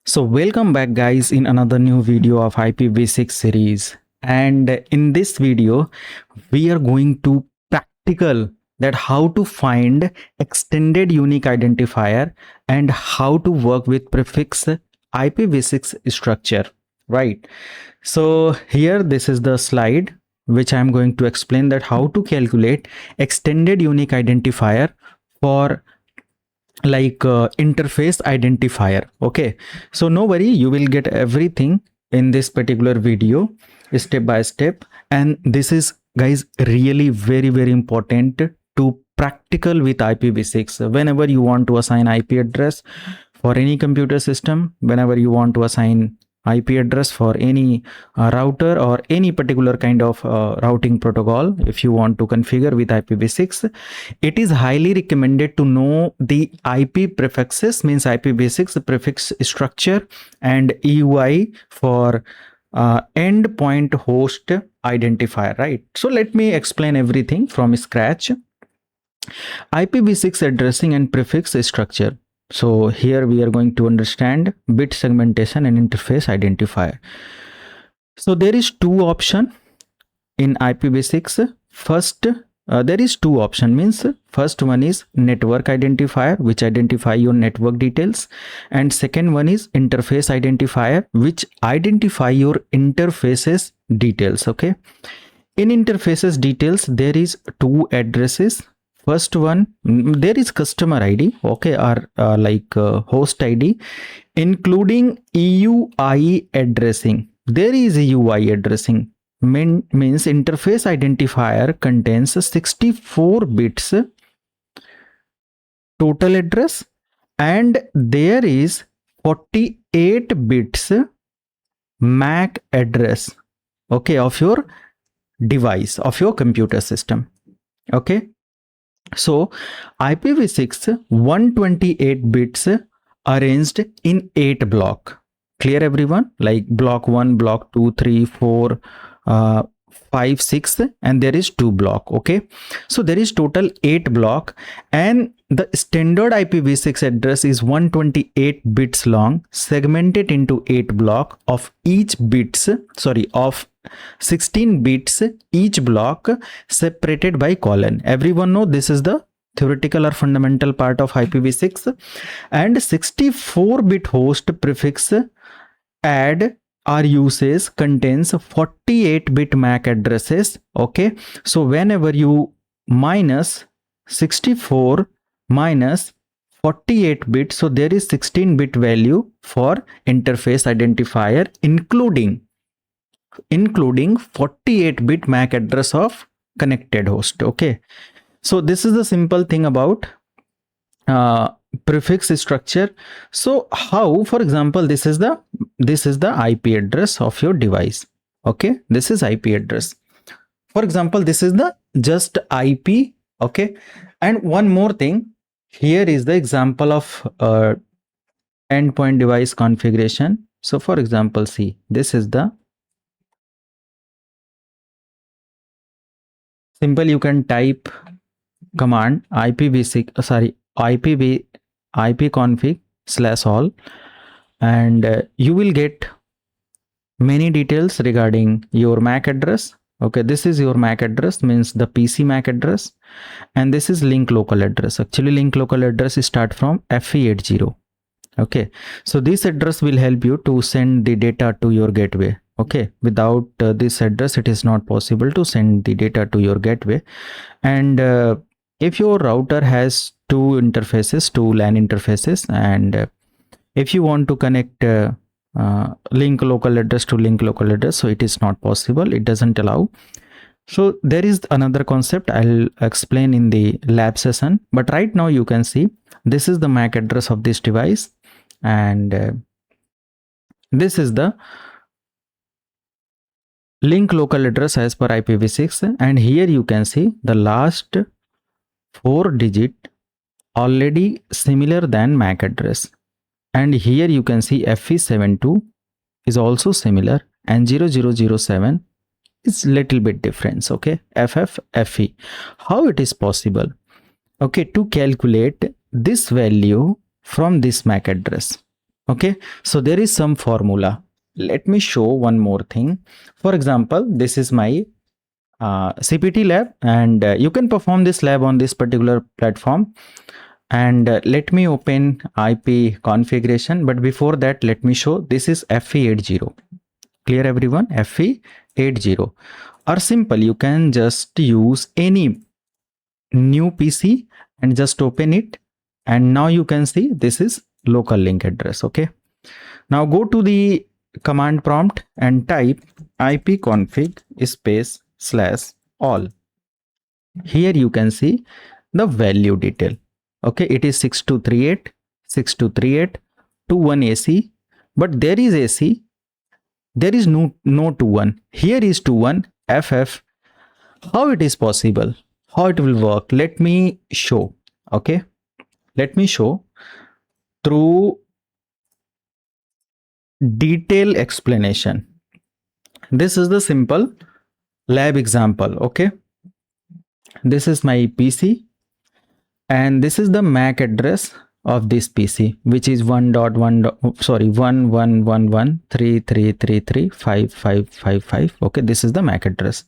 So welcome back guys in another new video of IPv6 series, and in this video we are going to practical that how to find extended unique identifier and how to work with prefix IPv6 structure, right? So here this is the slide which I am going to explain that how to calculate extended unique identifier for interface identifier. Okay, so no worry, you will get everything in this particular video step by step, and this is guys really very important to practical with IPv6. Whenever you want to assign IP address for any computer system, whenever you want to assign IP address for any router or any particular kind of routing protocol, if you want to configure with IPv6, it is highly recommended to know the IP prefixes, means IPv6 prefix structure, and EUI for endpoint host identifier, right? So let me explain everything from scratch. IPv6 addressing and prefix structure. So here we are going to understand bit segmentation and interface identifier. So there is two option in IPv6. First, there is two option, means first one is network identifier, which identify your network details, and second one is interface identifier, which identify your interfaces details. Okay, in interfaces details there is two addresses. First one, there is customer ID, okay, or host ID, including EUI addressing. There is EUI addressing, means interface identifier contains 64 bits total address, and there is 48 bits MAC address, okay, of your device, of your computer system. Okay, so IPv6 128 bits arranged in 8 block. Clear everyone? Like block 1, block 2, 3, 4, 5, 6, and there is 2 block. Okay, so there is total 8 block, and the standard IPv6 address is 128 bits long, segmented into 8 block of each bits, of 16 bits each block, separated by colon. Everyone know this is the theoretical or fundamental part of IPv6. And 64 bit host prefix add or uses contains 48 bit MAC addresses. Okay, so whenever you minus 64 minus 48 bit, so there is 16 bit value for interface identifier, including 48 bit MAC address of connected host. Okay, so this is the simple thing about prefix structure. So how, for example, this is the IP address of your device. Okay, this is IP address. For example, this is the just IP. Okay, and one more thing, here is the example of endpoint device configuration. So for example, see, this is the simple, you can type command ipconfig /all, and you will get many details regarding your MAC address. Okay, this is your MAC address, means the PC MAC address, and this is link local address. Actually, link local address start from FE80. Okay, so this address will help you to send the data to your gateway. Okay, without this address it is not possible to send the data to your gateway. And if your router has two interfaces, two LAN interfaces, and if you want to connect link local address to link local address, so it is not possible, it doesn't allow. So there is another concept I'll explain in the lab session, but right now you can see this is the MAC address of this device, and this is the link local address as per IPv6, and here you can see the last 4 digit already similar than MAC address, and here you can see FE72 is also similar, and 0007 is little bit difference. Okay, FFFE. How it is possible? Okay, to calculate this value from this MAC address. Okay, so there is some formula. Let me show one more thing. For example, this is my CPT lab, and you can perform this lab on this particular platform. And let me open IP configuration, but before that, let me show this is FE80. Clear everyone? FE80. Or simple, you can just use any new PC and just open it, and now you can see this is local link address. Okay, now go to the command prompt and type ipconfig space /all. Here you can see the value detail. Okay, it is 6238 21 AC, but there is AC, there is no 21. Here is 21 FF. How it is possible? How it will work? Let me show. Okay, let me show through detailed explanation. This is the simple lab example. Okay, this is my PC, and this is the MAC address of this PC, which is 1.1.1133335555. Okay, this is the MAC address.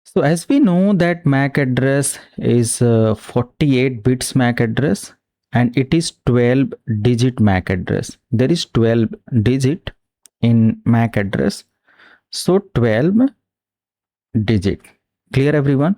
So as we know that MAC address is 48 bits MAC address, and it is 12 digit MAC address. There is 12 digit in MAC address. So 12 digit. Clear everyone?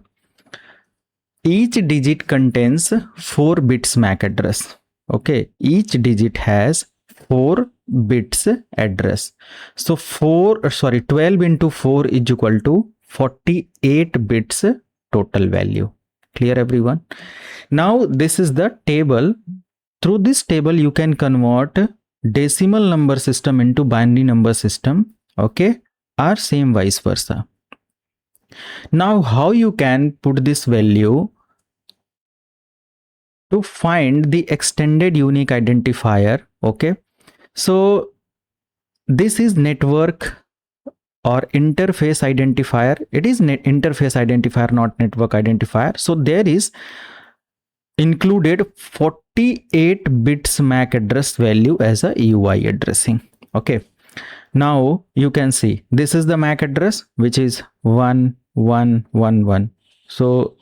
Each digit contains 4 bits MAC address. Okay, each digit has 4 bits address. So 12 into 4 is equal to 48 bits total value. Clear everyone? Now this is the table. Through this table you can convert decimal number system into binary number system. Okay, or same vice versa. Now how you can put this value to find the extended unique identifier? Okay, so this is network or interface identifier. It is interface identifier, not network identifier. So there is included 48 bits MAC address value as a EUI addressing. Okay, now you can see this is the MAC address, which is 1111. So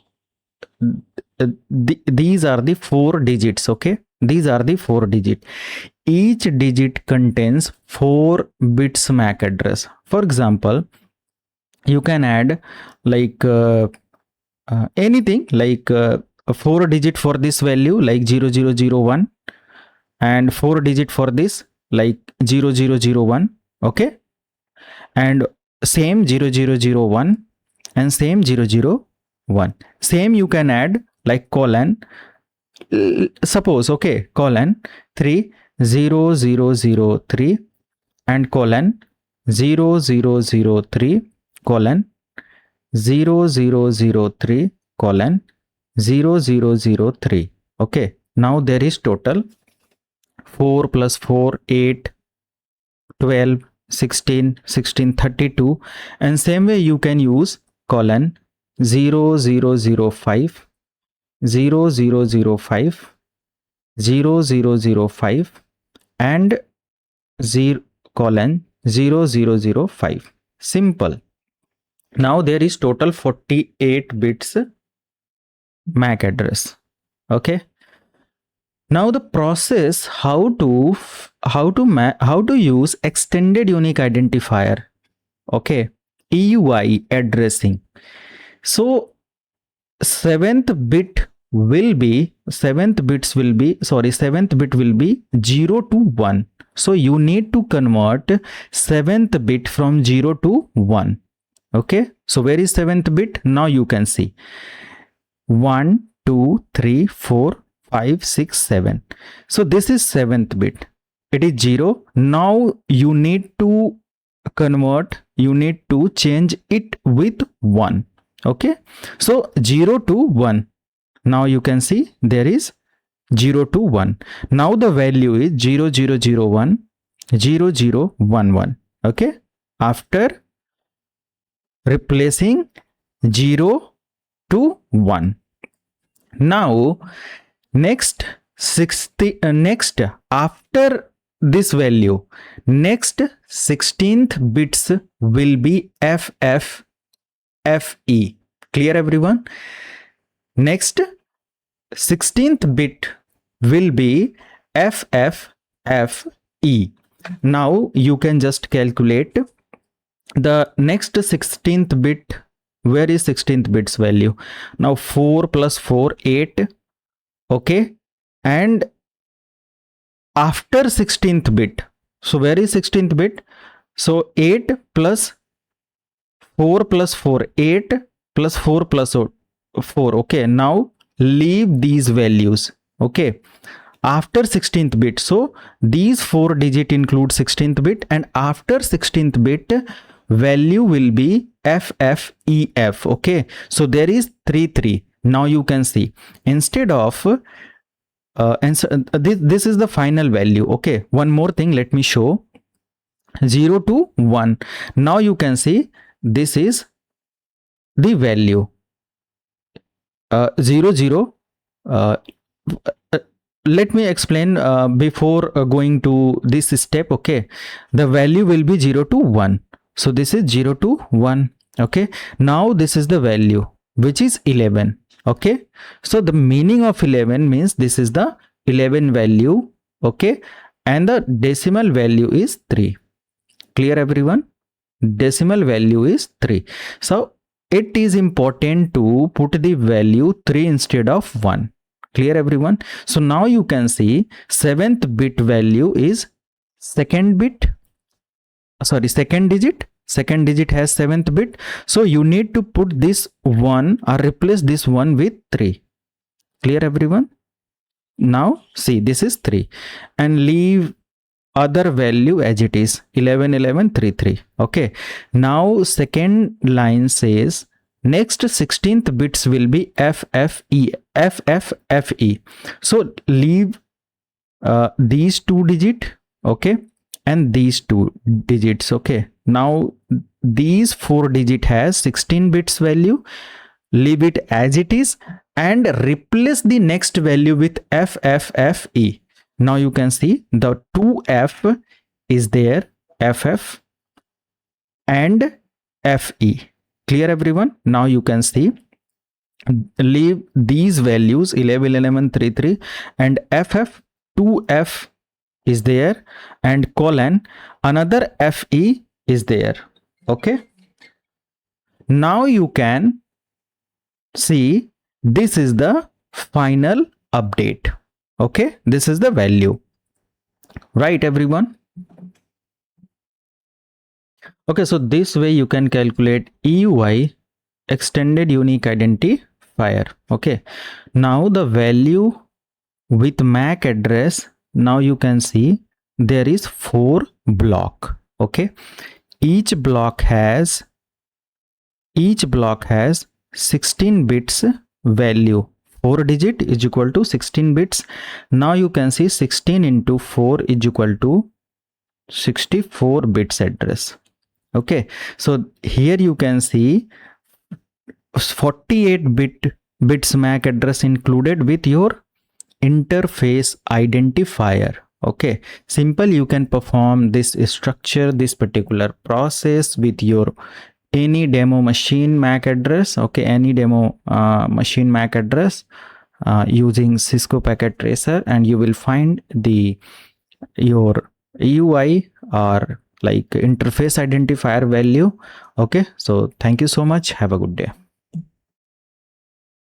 these are the 4 digits. Okay, these are the 4 digit. Each digit contains 4 bits MAC address. For example, you can add like anything, like a 4 digit for this value like 0001, and 4 digit for this like 0001. Okay, and same 0001 and same 001. Same you can add like colon, suppose, okay, colon 30003 and colon 0003 colon 0003 colon 0003. Okay, now there is total 4 plus 4 8 12 16 16 32, and same way you can use colon 0005 0005 0005 and 0 colon 0005. Simple. Now there is total 48 bits MAC address. Okay, now the process how to use extended unique identifier. Okay, EUI addressing. So seventh bit will be 0 to 1. So you need to convert 7th bit from 0 to 1. Okay, so where is 7th bit? Now you can see 1 2 3 4 5 6 7. So this is 7th bit, it is 0. Now you need to convert, you need to change it with 1. Okay, so 0 to 1. Now you can see there is 0 to 1. Now the value is 0001 0011. Okay, after replacing 0 to 1. Now next after this value. Next 16th bits will be FF FE. Clear everyone? Next 16th bit will be FFFE. Now you can just calculate the next 16th bit. Where is 16th bit's value? Now 4 plus 4, 8. Okay. And after 16th bit, so where is 16th bit? So 8 plus 4 plus 4, 8 plus 4 plus 4. Okay. Now leave these values. Okay. After 16th bit, so these 4 digit include 16th bit, and after 16th bit value will be FFEF. Okay, so there is 3. Now you can see, instead of this is the final value. Okay, one more thing, let me show. 0 to 1. Now you can see this is the value. 0 let me explain before going to this step. Okay, the value will be 0 to 1. So this is 0 to 1. Okay, now this is the value, which is 11. Okay, so the meaning of 11 means this is the 11 value. Okay, and the decimal value is 3. Clear everyone? Decimal value is 3. So it is important to put the value 3 instead of 1. Clear everyone? So now you can see 7th bit value is second digit. Second digit has 7th bit. So you need to put this 1 or replace this 1 with 3. Clear everyone? Now see, this is 3 and leave other value as it is, 11 11 3 3. Okay, now second line says next 16th bits will be FFE. So leave these 2 digit. Okay, and these 2 digits. Okay, now these 4 digit has 16 bits value. Leave it as it is and replace the next value with FFFE. Now you can see the 2F is there, FF and FE. Clear everyone? Now you can see, leave these values 11 11 3 3 and FF 2F is there and colon another FE is there. Okay, now you can see this is the final update. Okay, this is the value, right everyone? Okay, so this way you can calculate EUI, extended unique identifier. Okay, now the value with MAC address, now you can see there is 4 block. Okay, each block has 16 bits value. 4 digit is equal to 16 bits. Now you can see 16 into 4 is equal to 64 bits address. Okay, so here you can see 48 bits MAC address included with your interface identifier. Okay, simple, you can perform this structure, this particular process with your any demo machine MAC address. Okay, any demo machine MAC address using Cisco packet tracer, and you will find your EUI or like interface identifier value. Okay, so thank you so much. Have a good day.